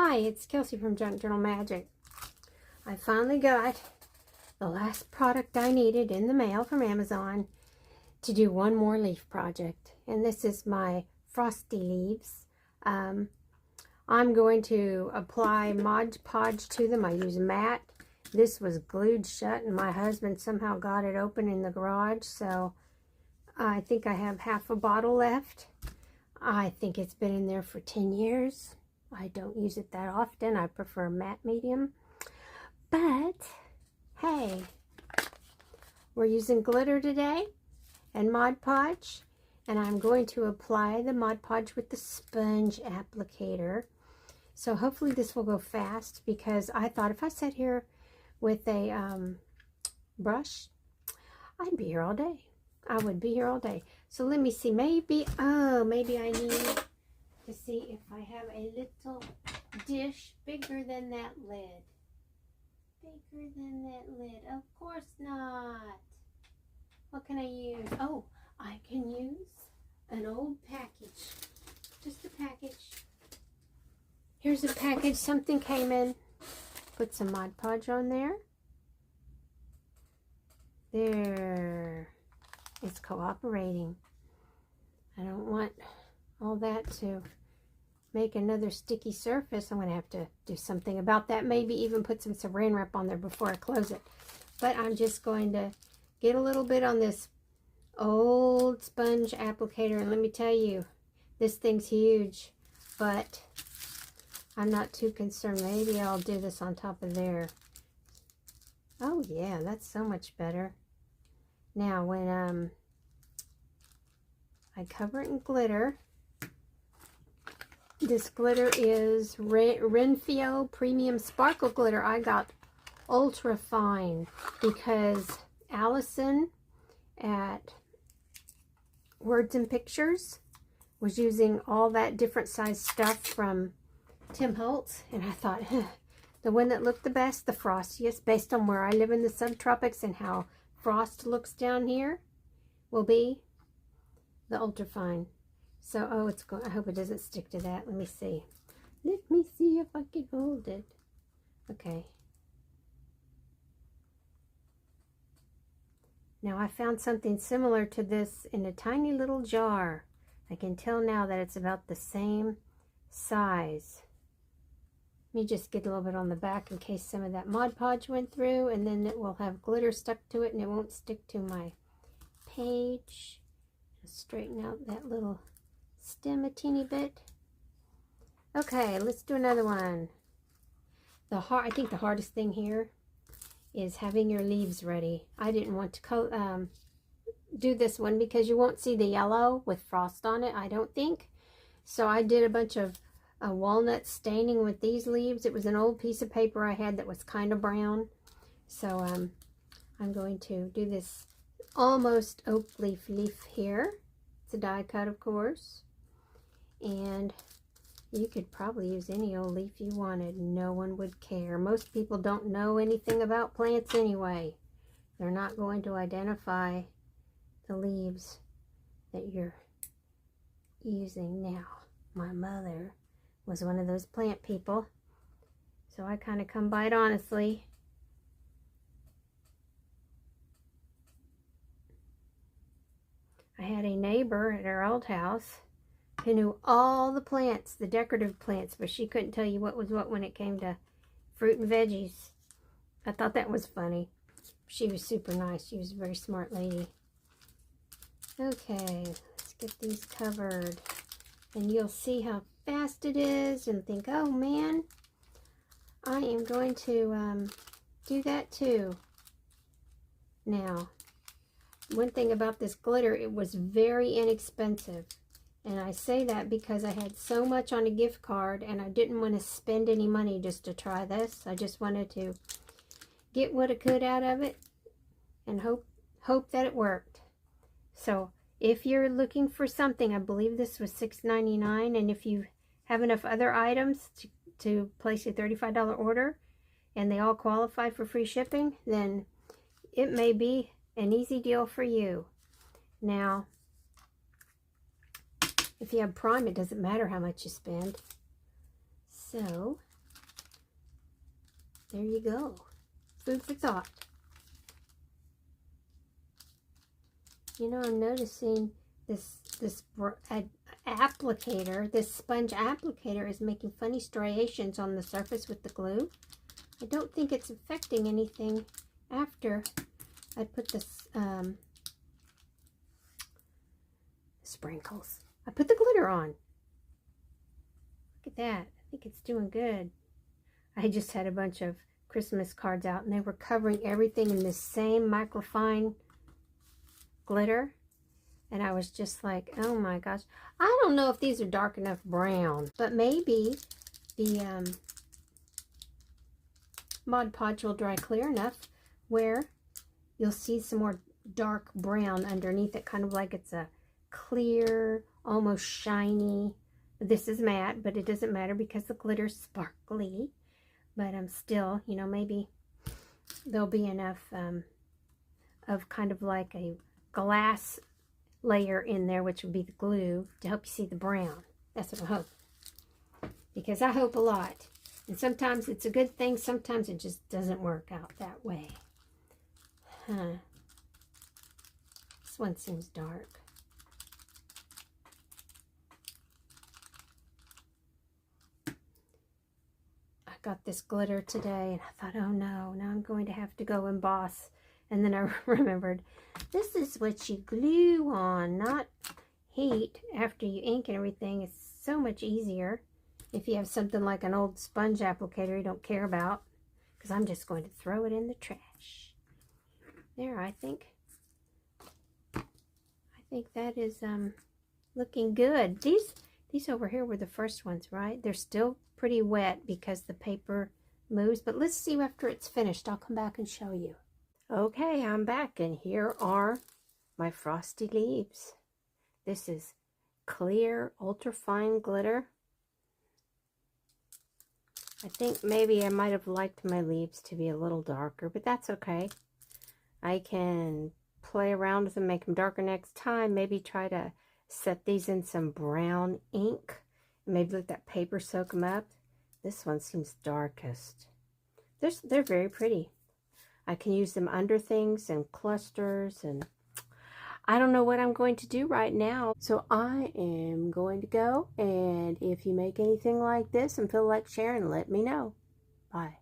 Hi, it's Kelsey from Junk Journal Magic. I finally got the last product I needed in the mail from Amazon to do one more leaf project. And this is my Frosty leaves. I'm going to apply Mod Podge to them. I use matte. This was glued shut and my husband somehow got it open in the garage. So I think I have half a bottle left. I think it's been in there for 10 years. I don't use it that often. I prefer matte medium. But, hey, we're using glitter today and Mod Podge. And I'm going to apply the Mod Podge with the sponge applicator. So hopefully this will go fast because I thought if I sat here with a brush, I'd be here all day. I would be here all day. So let me see. Maybe I need to see if I have a little dish bigger than that lid. Bigger than that lid. Of course not. What can I use? Oh, I can use an old package. Just a package. Here's a package. Something came in. Put some Mod Podge on there. There. It's cooperating. I don't want all that to make another sticky surface. I'm going to have to do something about that. Maybe even put some saran wrap on there before I close it. But I'm just going to get a little bit on this old sponge applicator. And let me tell you, this thing's huge. But I'm not too concerned. Maybe I'll do this on top of there. Oh yeah, that's so much better. Now when I cover it in glitter, this glitter is Renfio Premium Sparkle Glitter. I got Ultrafine because Allison at Words and Pictures was using all that different size stuff from Tim Holtz, and I thought the one that looked the best, the frostiest, based on where I live in the subtropics and how frost looks down here, will be the Ultrafine. So, oh, it's going. I hope it doesn't stick to that. Let me see. Let me see if I can hold it. Okay. Now I found something similar to this in a tiny little jar. I can tell now that it's about the same size. Let me just get a little bit on the back in case some of that Mod Podge went through, and then it will have glitter stuck to it and it won't stick to my page. I'll straighten out that little stem a teeny bit. Okay, let's do another one. I think the hardest thing here is having your leaves ready. I didn't want to do this one because you won't see the yellow with frost on it, I don't think. So I did a bunch of walnut staining with these leaves. It was an old piece of paper I had that was kind of brown. So I'm going to do this almost oak leaf here. It's a die cut, of course. And you could probably use any old leaf you wanted. No one would care. Most people don't know anything about plants anyway. They're not going to identify the leaves that you're using now. My mother was one of those plant people, so I kind of come by it honestly. I had a neighbor at our old house who knew all the plants, the decorative plants, but she couldn't tell you what was what when it came to fruit and veggies. I thought that was funny. She was super nice. She was a very smart lady. Okay, let's get these covered. And you'll see how fast it is and think, oh man, I am going to do that too. Now, one thing about this glitter, it was very inexpensive. And I say that because I had so much on a gift card and I didn't want to spend any money just to try this. I just wanted to get what I could out of it and hope that it worked. So if you're looking for something, I believe this was $6.99, and if you have enough other items to place a $35 order and they all qualify for free shipping, then it may be an easy deal for you. Now, if you have Prime, it doesn't matter how much you spend. So there you go. Food for thought. You know, I'm noticing this applicator, this sponge applicator is making funny striations on the surface with the glue. I don't think it's affecting anything after I put this sprinkles. I put the glitter on. Look at that. I think it's doing good. I just had a bunch of Christmas cards out and they were covering everything in this same microfine glitter. And I was just like, oh my gosh. I don't know if these are dark enough brown, but maybe the Mod Podge will dry clear enough where you'll see some more dark brown underneath it, kind of like it's a clear, almost shiny. This is matte, but it doesn't matter because the glitter's sparkly. But I'm still, you know, maybe there'll be enough of kind of like a glass layer in there, which would be the glue, to help you see the brown. That's what I hope. Because I hope a lot. And sometimes it's a good thing, sometimes it just doesn't work out that way. Huh. This one seems dark. I got this glitter today and I thought, oh no, now I'm going to have to go emboss. And then I remembered, this is what you glue on, not heat after you ink and everything. It's so much easier if you have something like an old sponge applicator you don't care about, because I'm just going to throw it in the trash. There, I think that is looking good. These over here were the first ones, right? They're still pretty wet because the paper moves, but let's see after it's finished. I'll come back and show you. Okay, I'm back and here are my frosty leaves. This is clear ultrafine glitter. I think maybe I might have liked my leaves to be a little darker, but that's okay. I can play around with them, make them darker next time. Maybe try to set these in some brown ink. Maybe let that paper soak them up. This one seems darkest. They're very pretty. I can use them under things and clusters, and I don't know what I'm going to do right now. So I am going to go, and if you make anything like this and feel like sharing, let me know. Bye.